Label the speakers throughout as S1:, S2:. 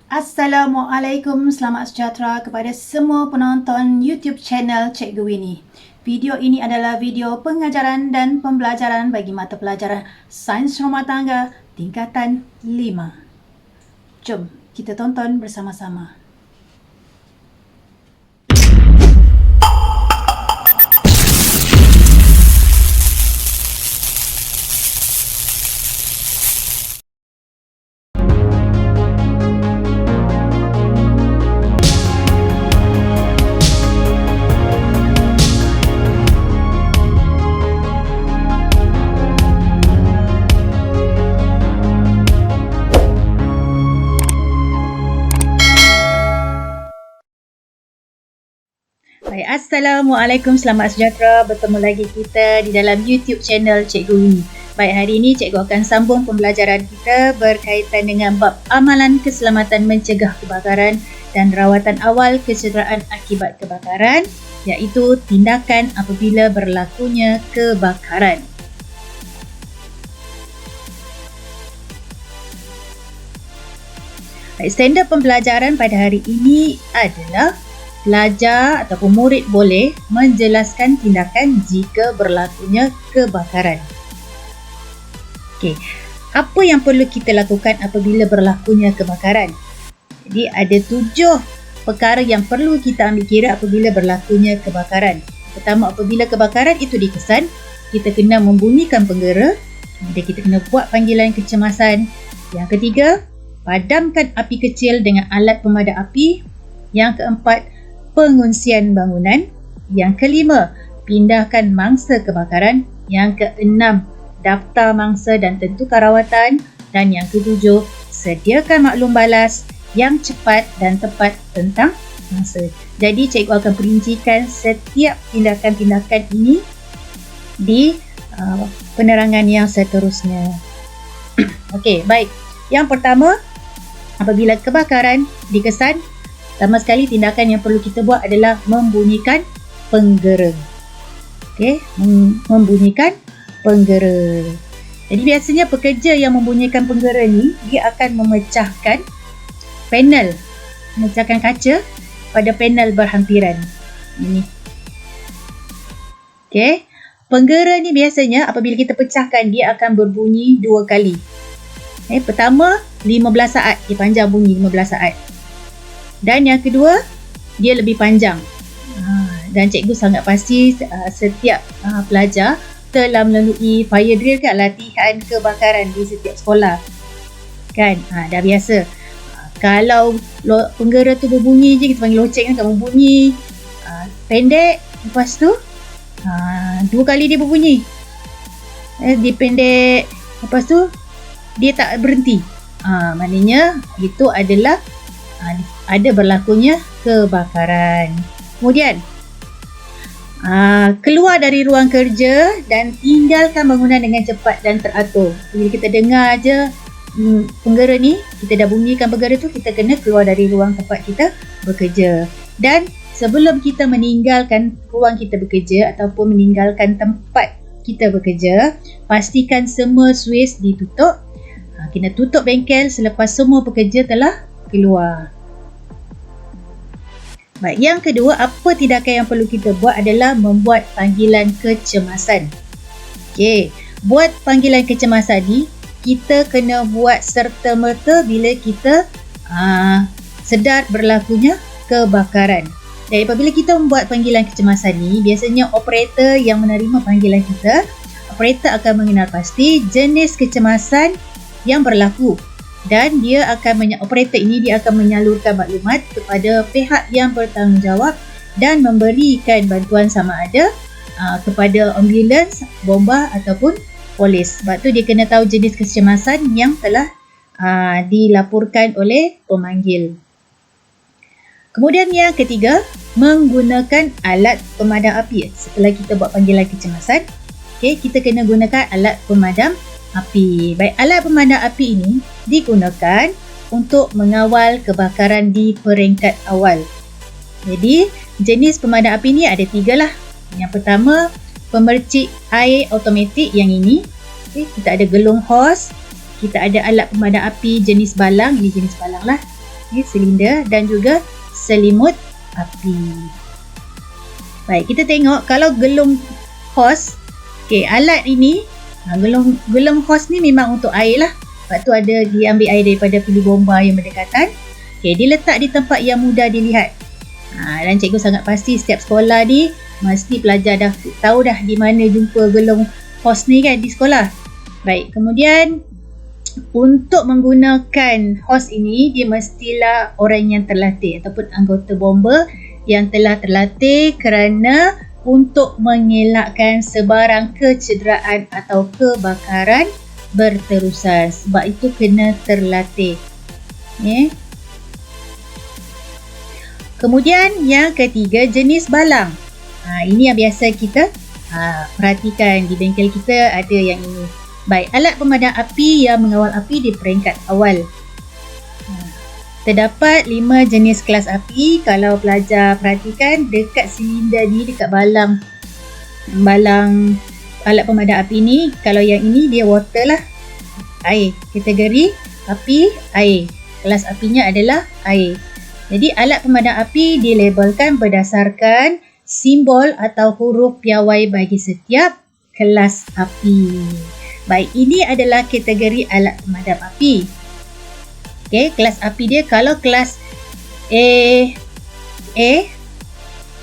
S1: Assalamualaikum, selamat sejahtera kepada semua penonton YouTube channel Cikgu Winnie. Video ini adalah video pengajaran dan pembelajaran bagi mata pelajaran Sains Rumah Tangga tingkatan 5. Jom kita tonton bersama-sama. Baik, Assalamualaikum, selamat sejahtera. Bertemu lagi kita di dalam YouTube channel Cikgu Winnie. Baik, hari ini Cikgu akan sambung pembelajaran kita berkaitan dengan bab amalan keselamatan mencegah kebakaran dan rawatan awal kecederaan akibat kebakaran, iaitu tindakan apabila berlakunya kebakaran. Baik, standard pembelajaran pada hari ini adalah pelajar ataupun murid boleh menjelaskan tindakan jika berlakunya kebakaran. Okey, apa yang perlu kita lakukan apabila berlakunya kebakaran? Jadi ada 7 perkara yang perlu kita ambil kira apabila berlakunya kebakaran. Pertama, apabila kebakaran itu dikesan, kita kena membunyikan penggera. Kemudian kita kena buat panggilan kecemasan. Yang ketiga, padamkan api kecil dengan alat pemadam api. Yang keempat, penguncian bangunan. Yang kelima, pindahkan mangsa kebakaran. Yang keenam, daftar mangsa dan tentukan rawatan. Dan yang ketujuh, sediakan maklum balas yang cepat dan tepat tentang mangsa. Jadi cikgu akan perincikan setiap tindakan-tindakan ini di penerangan yang seterusnya. Okey, baik. Yang pertama, apabila kebakaran dikesan, pertama sekali tindakan yang perlu kita buat adalah membunyikan penggera. Okey, membunyikan penggera. Jadi biasanya pekerja yang membunyikan penggera ni, dia akan memecahkan panel, memecahkan kaca pada panel berhampiran. Ini. Okey, penggera ni biasanya apabila kita pecahkan, dia akan berbunyi 2 kali. Pertama, 15 saat. Dia panjang bunyi 15 saat. Dan yang kedua, dia lebih panjang. Dan cikgu sangat pasti setiap pelajar telah melalui fire drill kan, latihan kebakaran di setiap sekolah. Kan? Dah biasa. Kalau penggera tu berbunyi je, kita panggil loceng kan, berbunyi pendek, lepas tu 2 kali dia berbunyi. Dia pendek, lepas tu dia tak berhenti. Maknanya itu adalah ada berlakunya kebakaran. Kemudian keluar dari ruang kerja dan tinggalkan bangunan dengan cepat dan teratur. Bila kita dengar aja penggera ni, kita dah bunyikan penggera tu, kita kena keluar dari ruang tempat kita bekerja. Dan sebelum kita meninggalkan ruang kita bekerja ataupun meninggalkan tempat kita bekerja, pastikan semua switch ditutup. Kena tutup bengkel selepas semua pekerja telah keluar. Baik, yang kedua, apa tindakan yang perlu kita buat adalah membuat panggilan kecemasan. Okey, buat panggilan kecemasan ni kita kena buat serta-merta bila kita sedar berlakunya kebakaran. Dan apabila kita membuat panggilan kecemasan ni, biasanya operator yang menerima panggilan kita, operator akan mengenal pasti jenis kecemasan yang berlaku. Dan operator ini dia akan menyalurkan maklumat kepada pihak yang bertanggungjawab dan memberikan bantuan sama ada kepada ambulans, bomba ataupun polis. Sebab tu dia kena tahu jenis kecemasan yang telah dilaporkan oleh pemanggil. Kemudian yang ketiga, menggunakan alat pemadam api. Setelah kita buat panggilan kecemasan, kita kena gunakan alat pemadam api. Baik, alat pemadam api ini digunakan untuk mengawal kebakaran di peringkat awal. Jadi, jenis pemadam api ni ada 3 lah. Yang pertama, pemercik air automatik yang ini. Kita ada gelung hos, kita ada alat pemadam api jenis balang, ini jenis balang lah. silinder dan juga selimut api. Baik, kita tengok kalau gelung hos, alat ini, gelung hos ni memang untuk air lah. Sebab tu ada diambil air daripada pili bomba yang berdekatan. Dia letak di tempat yang mudah dilihat. Dan cikgu sangat pasti setiap sekolah ni mesti pelajar dah tahu dah di mana jumpa gelung hos ni kan di sekolah. Baik, kemudian untuk menggunakan hos ini, dia mestilah orang yang terlatih ataupun anggota bomba yang telah terlatih kerana untuk mengelakkan sebarang kecederaan atau kebakaran berterusan. Sebab itu kena terlatih. Kemudian yang ketiga, jenis balang. Ini yang biasa kita perhatikan di bengkel kita ada yang ini. Baik, alat pemadam api yang mengawal api di peringkat awal. Terdapat 5 jenis kelas api. Kalau pelajar perhatikan dekat silinder ni, dekat balang alat pemadam api ni, kalau yang ini dia water lah, air. Kategori api, air. Kelas apinya adalah air. Jadi alat pemadam api dilabelkan berdasarkan simbol atau huruf piawai bagi setiap kelas api. Baik, ini adalah kategori alat pemadam api. Kelas api dia, kalau kelas A,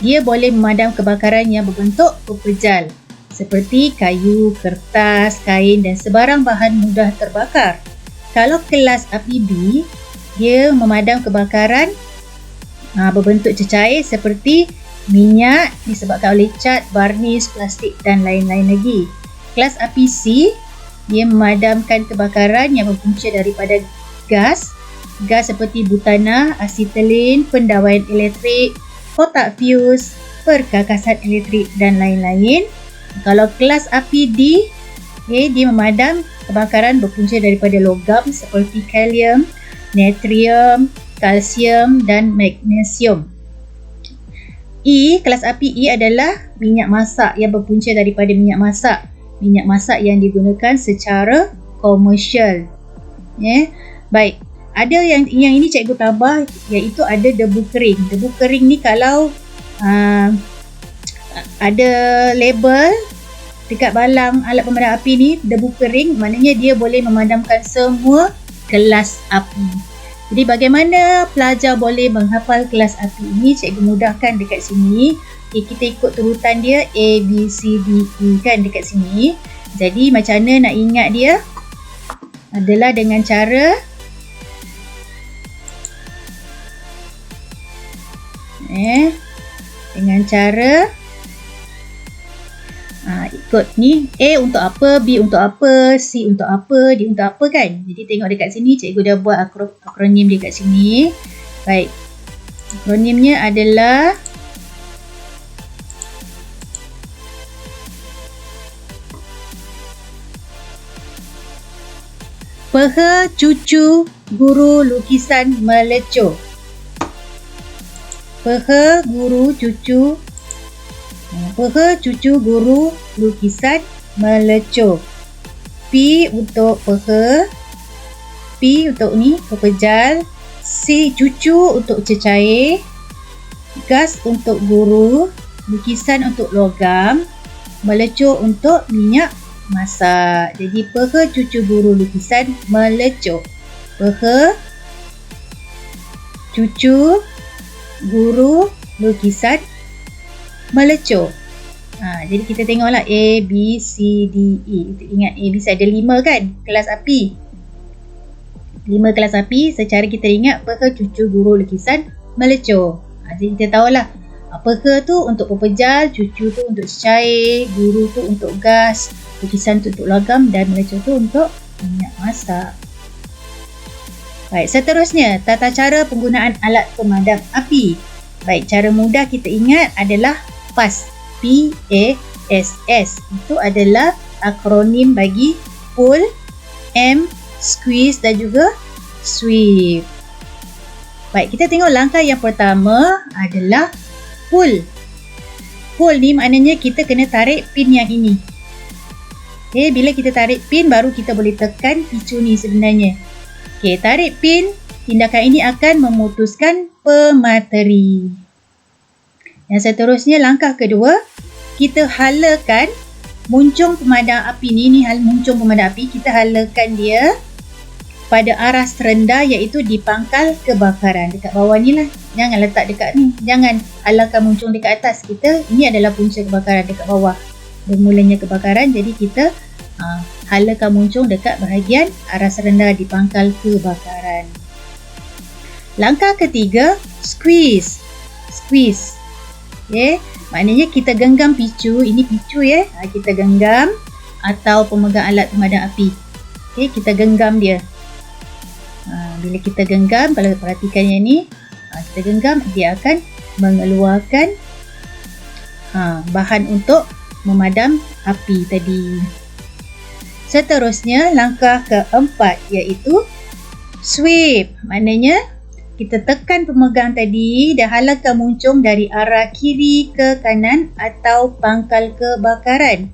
S1: dia boleh memadam kebakaran yang berbentuk pepejal seperti kayu, kertas, kain dan sebarang bahan mudah terbakar. Kalau kelas api B, dia memadam kebakaran berbentuk cecair seperti minyak disebabkan oleh cat, varnis, plastik dan lain-lain lagi. Kelas api C, dia memadamkan kebakaran yang berpunca daripada gas seperti butana, asetilin, pendawaian elektrik, kotak fuse, perkakasan elektrik dan lain-lain. Kalau kelas api D, dia memadam kebakaran berpunca daripada logam seperti kalium, natrium, kalsium dan magnesium. E, kelas api E adalah minyak masak yang berpunca daripada minyak masak. Minyak masak yang digunakan secara komersial. Baik, ada yang ini cikgu tambah, iaitu ada debu kering. Debu kering ni kalau ada label dekat balang alat pemadam api ni, debu kering, maknanya dia boleh memadamkan semua kelas api. Jadi bagaimana pelajar boleh menghafal kelas api ini? Cikgu mudahkan dekat sini. Kita ikut turutan dia A, B, C, D, E kan dekat sini. Jadi macam mana nak ingat dia? Adalah dengan cara ikut ni, A untuk apa, B untuk apa, C untuk apa, D untuk apa kan. Jadi tengok dekat sini, cikgu dah buat akronim dekat sini. Baik, akronimnya adalah Peha Cucu Guru Lukisan Melecoh. Peha Cucu Guru Lukisan Melecoh. P untuk peha, P untuk ni pepejal, C cucu untuk cecair, gas untuk guru, lukisan untuk logam, melecoh untuk minyak masak. Jadi peha cucu guru lukisan melecoh. Peha cucu guru lukisan melecoh. Jadi kita tengoklah A, B, C, D, E. Untuk ingat A, B, C ada 5 kan kelas api. 5 kelas api. Secara kita ingat peha cucu guru lukisan melecoh. Jadi kita tahulah peha tu untuk pepejal, cucu tu untuk cecair, guru tu untuk gas, lukisan tu untuk logam dan melecoh tu untuk minyak masak. Baik, seterusnya tata cara penggunaan alat pemadam api. Baik, cara mudah kita ingat adalah PASS. P-A-S-S. Itu adalah akronim bagi pull, M, squeeze dan juga sweep. Baik, kita tengok langkah yang pertama adalah pull. Pull ni maknanya kita kena tarik pin yang ini. Bila kita tarik pin baru kita boleh tekan picu ni sebenarnya. Tarik pin tindakan ini akan memutuskan pemateri. Yang seterusnya, langkah kedua, kita halakan muncung pemadam api ni muncung pemadam api, kita halakan dia pada arah serendah, iaitu di pangkal kebakaran. Dekat bawah ni lah, jangan letak dekat ni, jangan halakan muncung dekat atas. Ini adalah punca kebakaran dekat bawah, bermulanya kebakaran. Jadi kita halakan muncung dekat bahagian arah serendah di pangkal kebakaran. Langkah ketiga, squeeze. Okay. Maknanya kita genggam picu, ini picu ya, kita genggam, atau pemegang alat pemadam api. Okay, kita genggam dia. Bila kita genggam, kalau perhatikan yang ni, kita genggam, dia akan mengeluarkan bahan untuk memadam api tadi. Seterusnya, langkah keempat iaitu sweep. Maknanya kita tekan pemegang tadi dan halakan muncung dari arah kiri ke kanan atau pangkal kebakaran.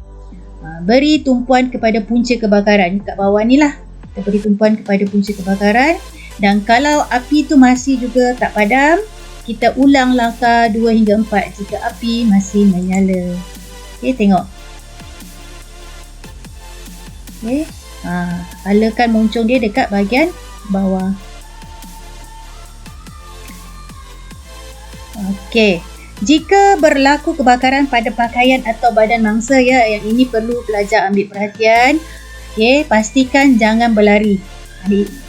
S1: Beri tumpuan kepada punca kebakaran. Kat bawah ni lah, kita beri tumpuan kepada punca kebakaran. Dan kalau api tu masih juga tak padam, kita ulang langkah 2 hingga 4 jika api masih menyala. Okay, tengok. Okay. Halakan muncung dia dekat bahagian bawah. Okey. Jika berlaku kebakaran pada pakaian atau badan mangsa, ya, yang ini perlu pelajar ambil perhatian. Okey, pastikan jangan berlari.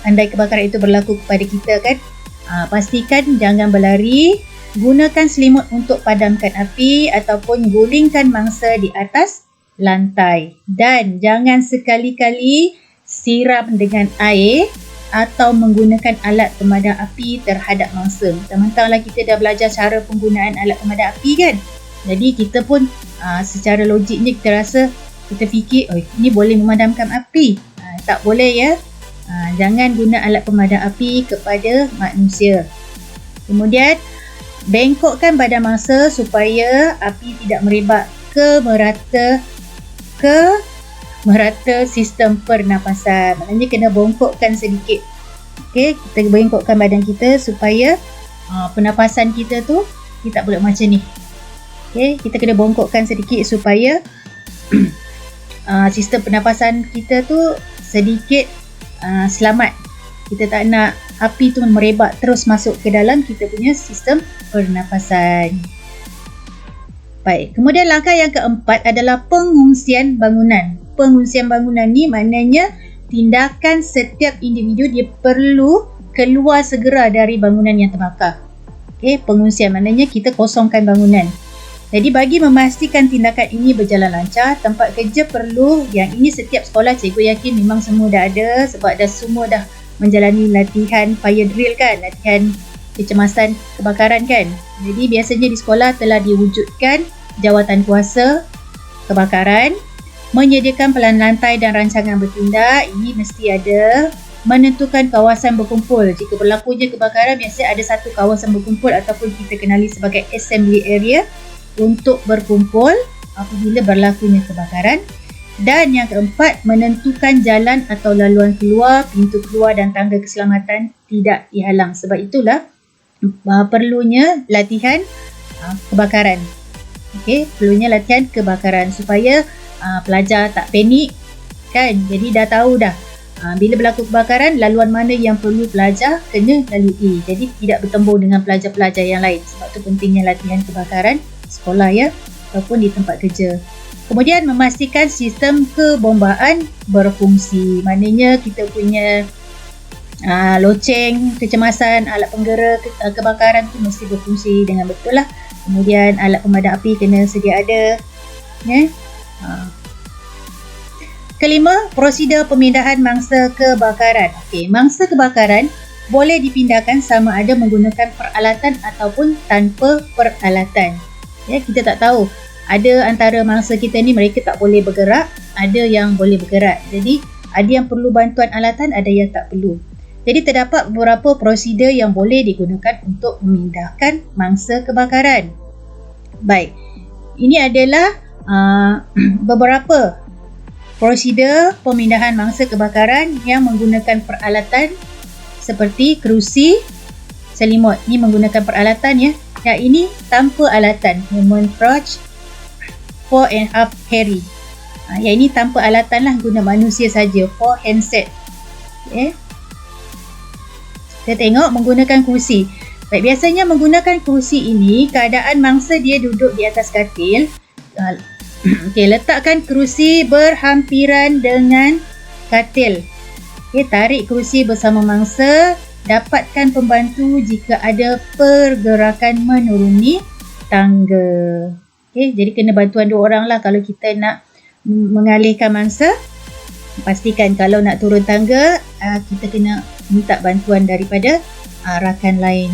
S1: Andai kebakaran itu berlaku kepada kita kan, pastikan jangan berlari. Gunakan selimut untuk padamkan api ataupun gulingkan mangsa di atas lantai. Dan jangan sekali-kali siram dengan air atau menggunakan alat pemadam api terhadap mangsa. Mentang-mentanglah kita dah belajar cara penggunaan alat pemadam api kan. Jadi kita pun secara logiknya kita rasa, kita fikir, ini boleh memadamkan api. Tak boleh ya. Jangan guna alat pemadam api kepada manusia. Kemudian, bengkokkan badan mangsa supaya api tidak merebak ke merata sistem pernafasan. Maknanya kena bongkokkan sedikit. Okey, kita bengkokkan badan kita supaya pernafasan kita tu kita tak boleh macam ni. Okey, kita kena bongkokkan sedikit supaya sistem pernafasan kita tu sedikit selamat. Kita tak nak api tu merebak terus masuk ke dalam kita punya sistem pernafasan. Baik, kemudian langkah yang keempat adalah pengungsian bangunan. Pengungsian bangunan ni maknanya tindakan setiap individu dia perlu keluar segera dari bangunan yang terbakar. Okey, pengungsian maknanya kita kosongkan bangunan. Jadi bagi memastikan tindakan ini berjalan lancar, tempat kerja perlu, yang ini setiap sekolah cikgu yakin memang semua dah ada sebab semua dah menjalani latihan fire drill kan, latihan kecemasan kebakaran kan. Jadi biasanya di sekolah telah diwujudkan jawatan kuasa kebakaran, menyediakan pelan lantai dan rancangan bertindak. Ini mesti ada. Menentukan kawasan berkumpul. Jika berlakunya kebakaran, biasanya ada satu kawasan berkumpul ataupun kita kenali sebagai assembly area untuk berkumpul apabila berlakunya kebakaran. Dan yang keempat, menentukan jalan atau laluan keluar, pintu keluar dan tangga keselamatan tidak dihalang. Sebab itulah perlunya latihan kebakaran. Okey, perlunya latihan kebakaran supaya pelajar tak panik kan. Jadi dah tahu dah bila berlaku kebakaran, laluan mana yang perlu pelajar kena lalui. Jadi tidak bertembung dengan pelajar-pelajar yang lain. Sebab tu pentingnya latihan kebakaran sekolah ya, ataupun di tempat kerja. Kemudian memastikan sistem kebombaan berfungsi. Maknanya kita punya loceng kecemasan, alat penggera kebakaran tu mesti berfungsi dengan betul lah. Kemudian alat pemadam api kena sedia ada. Kelima, prosedur pemindahan mangsa kebakaran. Okey, mangsa kebakaran boleh dipindahkan sama ada menggunakan peralatan ataupun tanpa peralatan. Ya, kita tak tahu. Ada antara mangsa kita ni mereka tak boleh bergerak, ada yang boleh bergerak. Jadi, ada yang perlu bantuan alatan, ada yang tak perlu. Jadi, terdapat beberapa prosedur yang boleh digunakan untuk memindahkan mangsa kebakaran. Baik, ini adalah beberapa prosedur pemindahan mangsa kebakaran yang menggunakan peralatan seperti kerusi, selimut. Ini menggunakan peralatan ya. Dan ini tanpa alatan, human crutch 4.5 carry. Yang ini tanpa alatan lah, guna manusia saja, 4 handset. Okay. Kita tengok menggunakan kerusi. Baik, biasanya menggunakan kerusi ini, keadaan mangsa dia duduk di atas katil. Okay, letakkan kerusi berhampiran dengan katil. Okay, tarik kerusi bersama mangsa. Dapatkan pembantu jika ada pergerakan menuruni tangga. Okay, jadi kena bantuan 2 orang lah kalau kita nak mengalihkan mangsa. Pastikan kalau nak turun tangga, kita kena minta bantuan daripada rakan lain.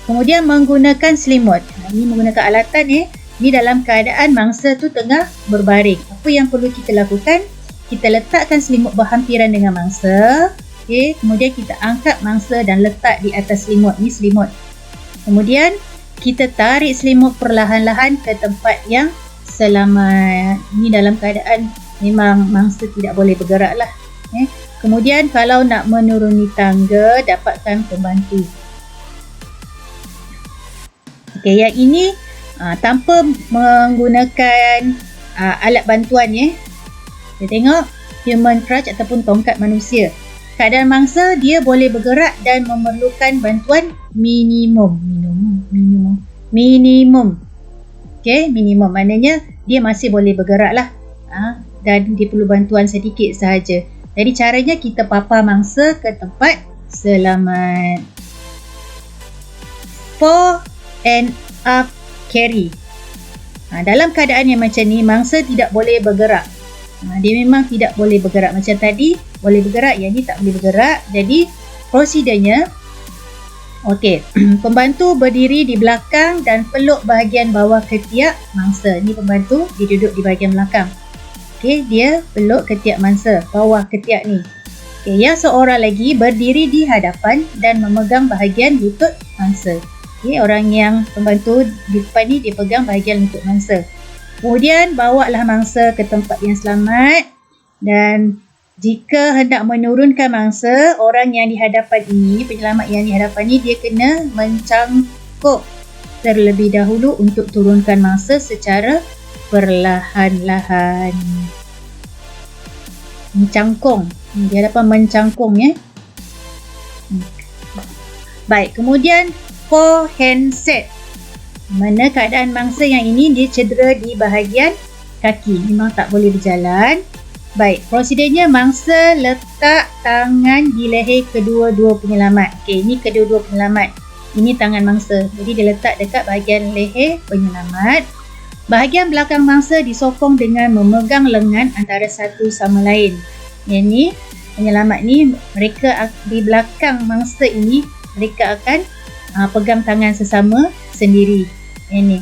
S1: Kemudian menggunakan selimut. Ini menggunakan alatan Ini dalam keadaan mangsa tu tengah berbaring. Apa yang perlu kita lakukan? Kita letakkan selimut berhampiran dengan mangsa. Okay, kemudian kita angkat mangsa dan letak di atas selimut. Ini selimut. Kemudian kita tarik selimut perlahan-lahan ke tempat yang selamat. Ini dalam keadaan memang mangsa tidak boleh bergerak lah. Kemudian kalau nak menuruni tangga, dapatkan pembantu. Okay, yang ini tanpa menggunakan alat bantuan Kita tengok human crutch ataupun tongkat manusia. Keadaan mangsa dia boleh bergerak dan memerlukan bantuan minimum. Okay, minimum maknanya dia masih boleh bergerak lah. Dan dia perlu bantuan sedikit sahaja. Jadi caranya kita papar mangsa ke tempat selamat. 4.5 carry. Dalam keadaan yang macam ni, mangsa tidak boleh bergerak. Dia memang tidak boleh bergerak. Macam tadi boleh bergerak, yang ni tak boleh bergerak. Jadi prosedurnya, okey, pembantu berdiri di belakang dan peluk bahagian bawah ketiak mangsa. Ni pembantu, dia duduk di bahagian belakang. Okey, dia peluk ketiak mangsa, bawah ketiak ni. Okey, yang seorang lagi berdiri di hadapan dan memegang bahagian lutut mangsa. Okey, orang yang pembantu di depan ni dia pegang bahagian lutut mangsa. Kemudian bawalah mangsa ke tempat yang selamat, dan jika hendak menurunkan mangsa, orang yang di hadapan ini, penyelamat yang di hadapan ini, dia kena mencangkuk terlebih dahulu untuk turunkan mangsa secara perlahan-lahan. Mencangkung. Di hadapan mencangkung Baik, kemudian 4 handset. Mana keadaan mangsa yang ini dia cedera di bahagian kaki, memang tak boleh berjalan. Baik, prosedurnya mangsa letak tangan di leher kedua-dua penyelamat. Okey, ini kedua-dua penyelamat. Ini tangan mangsa. Jadi dia letak dekat bahagian leher penyelamat. Bahagian belakang mangsa disokong dengan memegang lengan antara satu sama lain. Yang ni penyelamat ni, mereka di belakang mangsa ini, mereka akan pegang tangan sesama sendiri. Ini.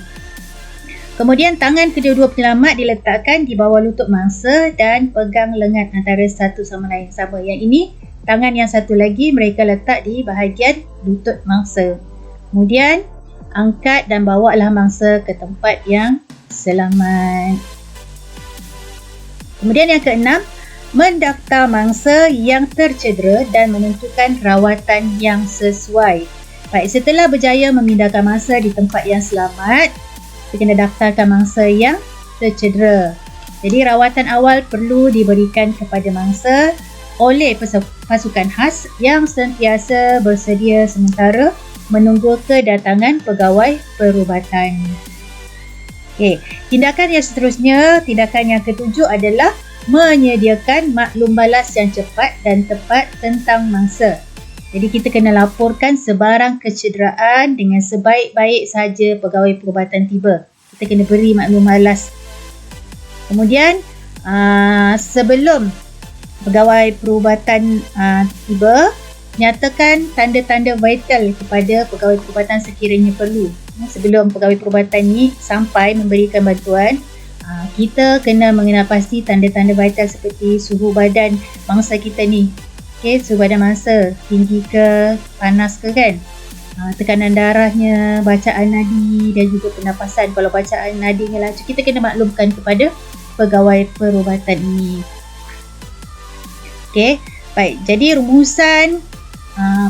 S1: Kemudian tangan kedua-dua penyelamat diletakkan di bawah lutut mangsa dan pegang lengan antara satu sama lain. Sama. Yang ini, tangan yang satu lagi mereka letak di bahagian lutut mangsa. Kemudian angkat dan bawalah mangsa ke tempat yang selamat. Kemudian yang keenam, mendaftar mangsa yang tercedera dan menentukan rawatan yang sesuai. Baik, setelah berjaya memindahkan mangsa di tempat yang selamat, kita kena daftarkan mangsa yang tercedera. Jadi rawatan awal perlu diberikan kepada mangsa oleh pasukan khas yang sentiasa bersedia sementara menunggu kedatangan pegawai perubatan. Okey, tindakan yang seterusnya, tindakan yang ketujuh adalah menyediakan maklum balas yang cepat dan tepat tentang mangsa. Jadi kita kena laporkan sebarang kecederaan dengan sebaik-baik saja pegawai perubatan tiba. Kita kena beri maklum balas. Kemudian sebelum pegawai perubatan tiba, nyatakan tanda-tanda vital kepada pegawai perubatan sekiranya perlu. Sebelum pegawai perubatan ni sampai memberikan bantuan, kita kena mengenal pasti tanda-tanda vital seperti suhu badan mangsa kita ni. Okay, suhu badan mangsa tinggi ke, panas ke kan, tekanan darahnya, bacaan nadi dan juga pernafasan. Kalau bacaan nadinya laju, kita kena maklumkan kepada pegawai perubatan ini. Okay, Baik, jadi rumusan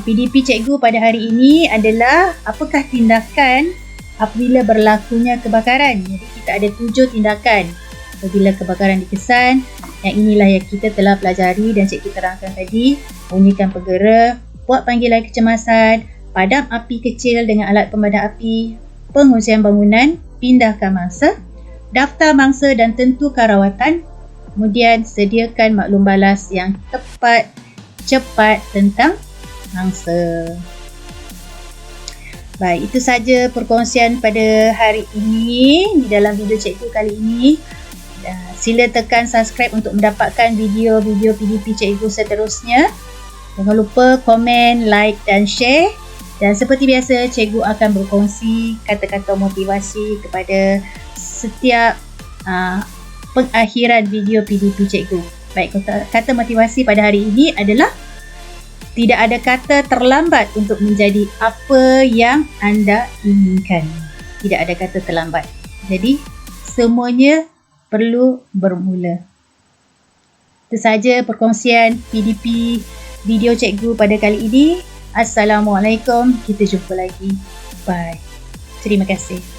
S1: PDP cikgu pada hari ini adalah apakah tindakan apabila berlakunya kebakaran. Jadi kita ada 7 tindakan apabila kebakaran dikesan. Yang inilah yang kita telah pelajari dan cikgu terangkan tadi. Bunyikan pegera, buat panggilan kecemasan, padam api kecil dengan alat pemadam api, pengusian bangunan, pindahkan mangsa, daftar mangsa dan tentukan rawatan, kemudian sediakan maklum balas yang tepat, cepat tentang mangsa. Baik, itu saja perkongsian pada hari ini di dalam video cikgu kali ini. Sila tekan subscribe untuk mendapatkan video-video PDP cikgu seterusnya. Jangan lupa komen, like dan share. Dan seperti biasa, cikgu akan berkongsi kata-kata motivasi kepada setiap pengakhiran video PDP cikgu. Baik, kata motivasi pada hari ini adalah tidak ada kata terlambat untuk menjadi apa yang anda inginkan. Tidak ada kata terlambat. Jadi, semuanya perlu bermula. Itu sahaja perkongsian PDP video cikgu pada kali ini. Assalamualaikum. Kita jumpa lagi. Bye. Terima kasih.